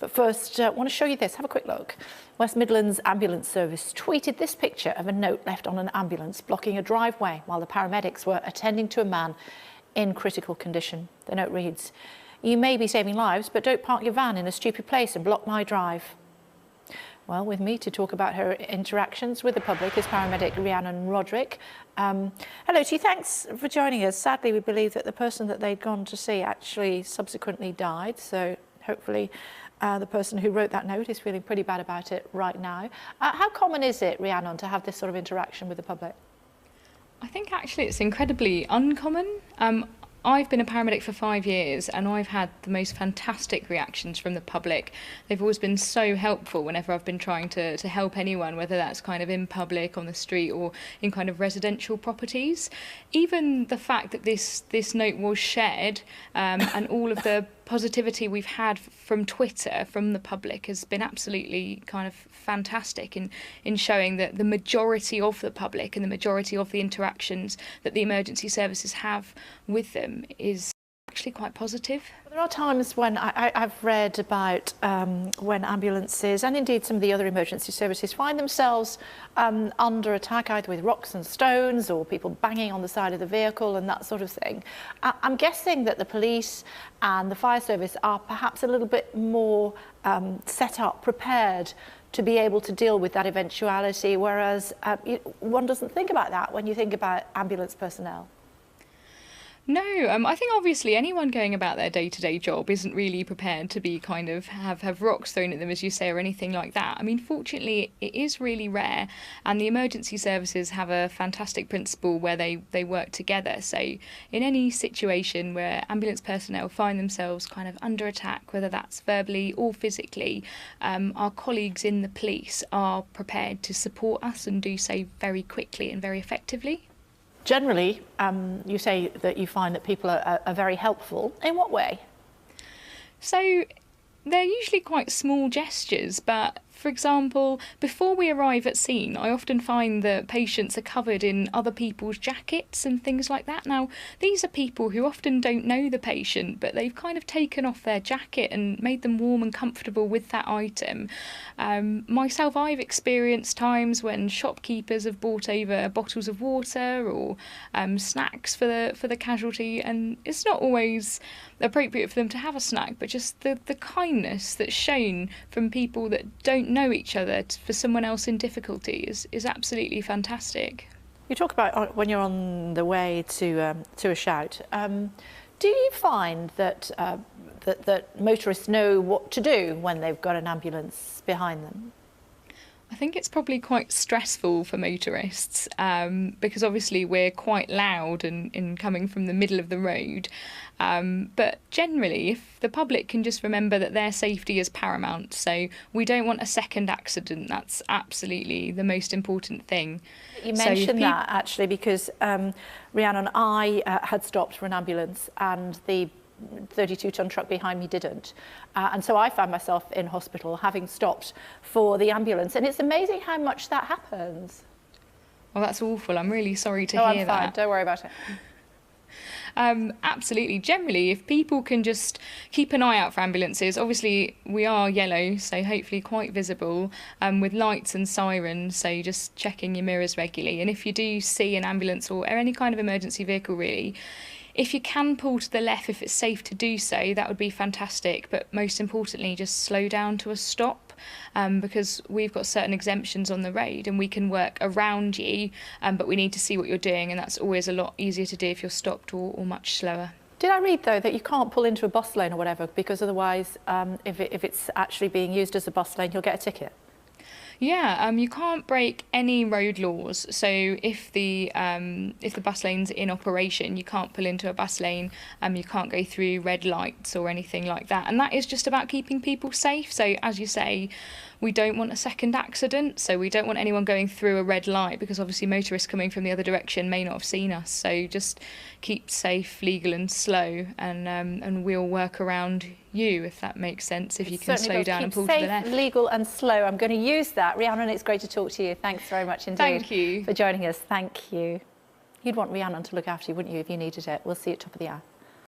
But first, I want to show you this. Have a quick look. West Midlands Ambulance Service tweeted this picture of a note left on an ambulance blocking a driveway while the paramedics were attending to a man in critical condition. The note reads, "You may be saving lives, but don't park your van in a stupid place and block my drive." Well, with me to talk about her interactions with the public is paramedic Rhiannon Roderick. Hello to you, thanks for joining us. Sadly, we believe that the person that they'd gone to see actually subsequently died, so hopefully the person who wrote that note is feeling pretty bad about it right now. How common is it, Rhiannon, to have this sort of interaction with the public? I think actually it's incredibly uncommon. I've been a paramedic for 5 years and I've had the most fantastic reactions from the public. They've always been so helpful whenever I've been trying to help anyone, whether that's kind of in public, on the street or in kind of residential properties. Even the fact that this note was shared and all of the positivity we've had from Twitter, from the public, has been absolutely kind of fantastic in showing that the majority of the public and the majority of the interactions that the emergency services have with them is actually quite positive. There are times when I've read about when ambulances and indeed some of the other emergency services find themselves under attack, either with rocks and stones or people banging on the side of the vehicle and that sort of thing. I'm guessing that the police and the fire service are perhaps a little bit more set up, prepared to be able to deal with that eventuality, whereas one doesn't think about that when you think about ambulance personnel. No, I think obviously anyone going about their day-to-day job isn't really prepared to be kind of have rocks thrown at them, as you say, or anything like that. I mean, fortunately, it is really rare, and the emergency services have a fantastic principle where they work together. So in any situation where ambulance personnel find themselves kind of under attack, whether that's verbally or physically, our colleagues in the police are prepared to support us and do so very quickly and very effectively. Generally, you say that you find that people are very helpful. In what way? So they're usually quite small gestures, but for example, before we arrive at scene, I often find that patients are covered in other people's jackets and things like that. Now, these are people who often don't know the patient, but they've kind of taken off their jacket and made them warm and comfortable with that item. Myself, I've experienced times when shopkeepers have brought over bottles of water or snacks for the casualty, and it's not always appropriate for them to have a snack, but just the kindness that's shown from people that don't know each other for someone else in difficulty is absolutely fantastic. You talk about when you're on the way to a shout. Do you find that that motorists know what to do when they've got an ambulance behind them? I think it's probably quite stressful for motorists because obviously we're quite loud and coming from the middle of the road. But generally, if the public can just remember that their safety is paramount, so we don't want a second accident. That's absolutely the most important thing. You mentioned that actually because Rhiannon, I had stopped for an ambulance and the 32-ton truck behind me didn't. And so I found myself in hospital having stopped for the ambulance. And it's amazing how much that happens. Well, that's awful. I'm really sorry to hear that. I'm fine. Don't worry about it. Absolutely. Generally, if people can just keep an eye out for ambulances, obviously we are yellow, so hopefully quite visible, with lights and sirens, so just checking your mirrors regularly. And if you do see an ambulance or any kind of emergency vehicle really, if you can pull to the left, if it's safe to do so, that would be fantastic. But most importantly, just slow down to a stop because we've got certain exemptions on the road and we can work around you, but we need to see what you're doing, and that's always a lot easier to do if you're stopped or much slower. Did I read, though, that you can't pull into a bus lane or whatever because otherwise, if it's actually being used as a bus lane, you'll get a ticket? Yeah, you can't break any road laws. So if the bus lane's in operation, you can't pull into a bus lane. You can't go through red lights or anything like that. And that is just about keeping people safe. So as you say, we don't want a second accident. So we don't want anyone going through a red light because obviously motorists coming from the other direction may not have seen us. So just keep safe, legal and slow, and we'll work around you, if that makes sense, if you can slow down and pull to the left. Safe, legal and slow. I'm going to use that. Rhiannon, it's great to talk to you. Thanks very much indeed. Thank you for joining us. Thank you. You'd want Rhiannon to look after you, wouldn't you, if you needed it? We'll see you at top of the hour.